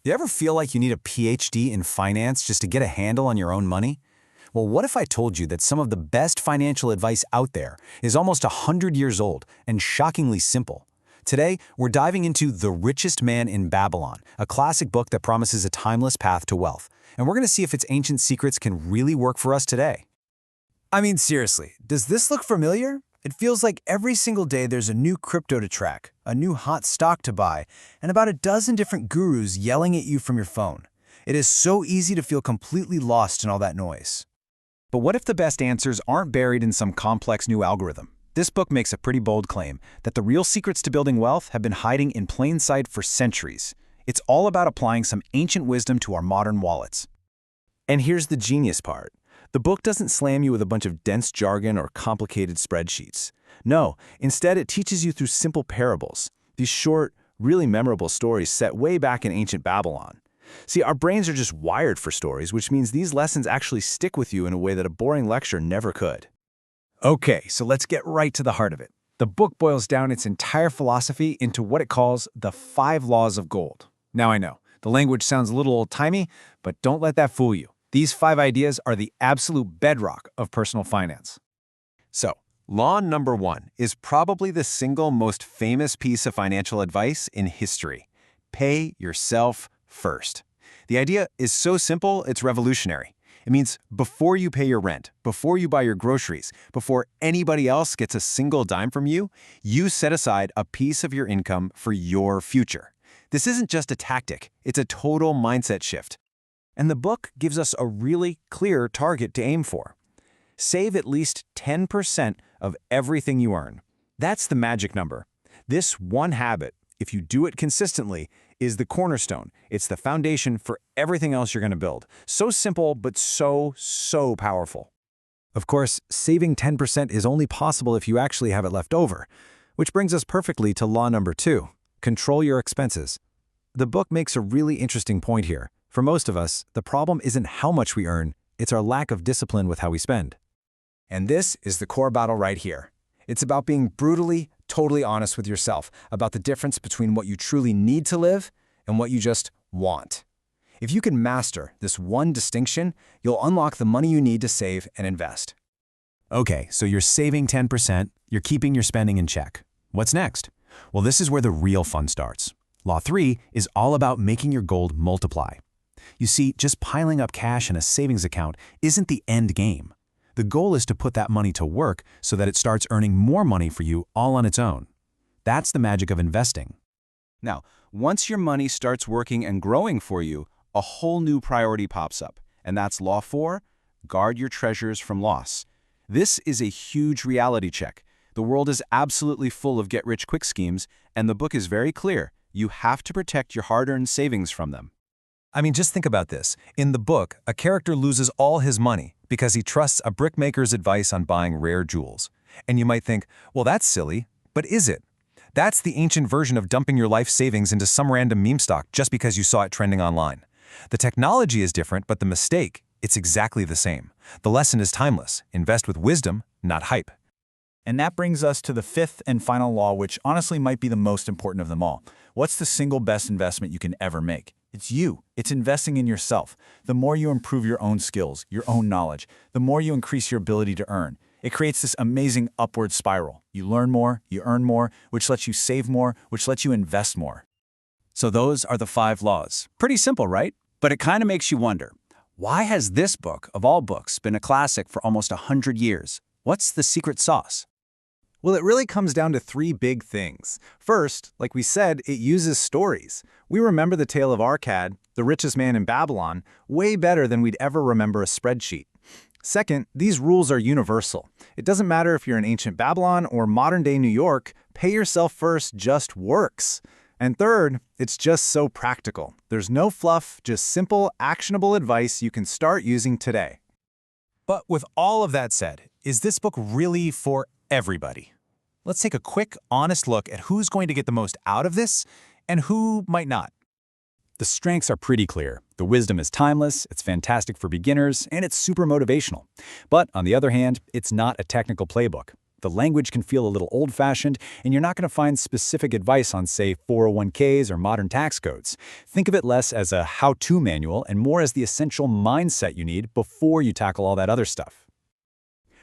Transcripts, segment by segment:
You ever feel like you need a PhD in finance just to get a handle on your own money? Well, what if I told you that some of the best financial advice out there is almost 100 years old and shockingly simple? Today, we're diving into The Richest Man in Babylon, a classic book that promises a timeless path to wealth. And we're going to see if its ancient secrets can really work for us today. I mean, seriously, does this look familiar? It feels like every single day there's a new crypto to track, a new hot stock to buy, and about a dozen different gurus yelling at you from your phone. It is so easy to feel completely lost in all that noise. But what if the best answers aren't buried in some complex new algorithm? This book makes a pretty bold claim that the real secrets to building wealth have been hiding in plain sight for centuries. It's all about applying some ancient wisdom to our modern wallets. And here's the genius part. The book doesn't slam you with a bunch of dense jargon or complicated spreadsheets. No, instead it teaches you through simple parables, these short, really memorable stories set way back in ancient Babylon. See, our brains are just wired for stories, which means these lessons actually stick with you in a way that a boring lecture never could. Okay, so let's get right to the heart of it. The book boils down its entire philosophy into what it calls the 5 laws of gold. Now I know, the language sounds a little old-timey, but don't let that fool you. These 5 ideas are the absolute bedrock of personal finance. So, law number 1 is probably the single most famous piece of financial advice in history. Pay yourself first. The idea is so simple, it's revolutionary. It means before you pay your rent, before you buy your groceries, before anybody else gets a single dime from you, you set aside a piece of your income for your future. This isn't just a tactic, it's a total mindset shift. And the book gives us a really clear target to aim for. Save at least 10% of everything you earn. That's the magic number. This one habit, if you do it consistently, is the cornerstone. It's the foundation for everything else you're going to build. So simple, but so powerful. Of course, saving 10% is only possible if you actually have it left over, which brings us perfectly to law number 2. Control your expenses. The book makes a really interesting point here. For most of us, the problem isn't how much we earn, it's our lack of discipline with how we spend. And this is the core battle right here. It's about being brutally, totally honest with yourself about the difference between what you truly need to live and what you just want. If you can master this one distinction, you'll unlock the money you need to save and invest. Okay, so you're saving 10%, you're keeping your spending in check. What's next? Well, this is where the real fun starts. Law 3 is all about making your gold multiply. You see, just piling up cash in a savings account isn't the end game. The goal is to put that money to work so that it starts earning more money for you all on its own. That's the magic of investing. Now, once your money starts working and growing for you, a whole new priority pops up, and that's Law 4, guard your treasures from loss. This is a huge reality check. The world is absolutely full of get-rich-quick schemes, and the book is very clear. You have to protect your hard-earned savings from them. I mean, just think about this. In the book, a character loses all his money because he trusts a brickmaker's advice on buying rare jewels. And you might think, well, that's silly, but is it? That's the ancient version of dumping your life savings into some random meme stock just because you saw it trending online. The technology is different, but the mistake, it's exactly the same. The lesson is timeless. Invest with wisdom, not hype. And that brings us to the 5th and final law, which honestly might be the most important of them all. What's the single best investment you can ever make? It's you. It's investing in yourself. The more you improve your own skills, your own knowledge, the more you increase your ability to earn. It creates this amazing upward spiral. You learn more, you earn more, which lets you save more, which lets you invest more. So those are the 5 laws. Pretty simple, right? But it kind of makes you wonder, why has this book, of all books, been a classic for almost 100 years? What's the secret sauce? Well, it really comes down to 3 big things. First, like we said, it uses stories. We remember the tale of Arcad, the richest man in Babylon, way better than we'd ever remember a spreadsheet. Second, these rules are universal. It doesn't matter if you're in ancient Babylon or modern-day New York, pay yourself first just works. And third, it's just so practical. There's no fluff, just simple, actionable advice you can start using today. But with all of that said, is this book really for everybody? Let's take a quick, honest look at who's going to get the most out of this and who might not. The strengths are pretty clear. The wisdom is timeless, it's fantastic for beginners, and it's super motivational. But on the other hand, it's not a technical playbook. The language can feel a little old-fashioned, and you're not going to find specific advice on, say, 401ks or modern tax codes. Think of it less as a how-to manual and more as the essential mindset you need before you tackle all that other stuff.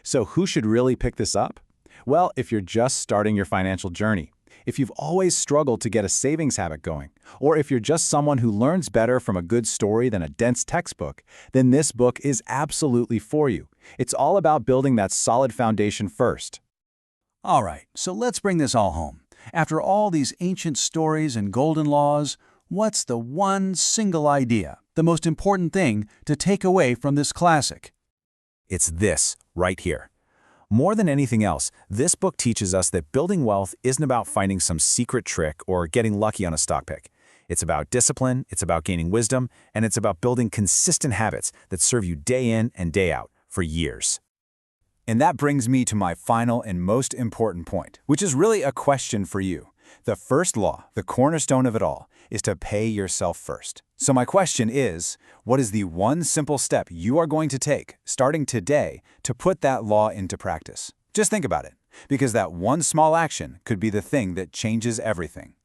So who should really pick this up? Well, if you're just starting your financial journey, if you've always struggled to get a savings habit going, or if you're just someone who learns better from a good story than a dense textbook, then this book is absolutely for you. It's all about building that solid foundation first. All right, so let's bring this all home. After all these ancient stories and golden laws, what's the one single idea, the most important thing to take away from this classic? It's this, right here. More than anything else, this book teaches us that building wealth isn't about finding some secret trick or getting lucky on a stock pick. It's about discipline, it's about gaining wisdom, and it's about building consistent habits that serve you day in and day out for years. And that brings me to my final and most important point, which is really a question for you. The first law, the cornerstone of it all, is to pay yourself first. So my question is, what is the one simple step you are going to take, starting today, to put that law into practice? Just think about it, because that one small action could be the thing that changes everything.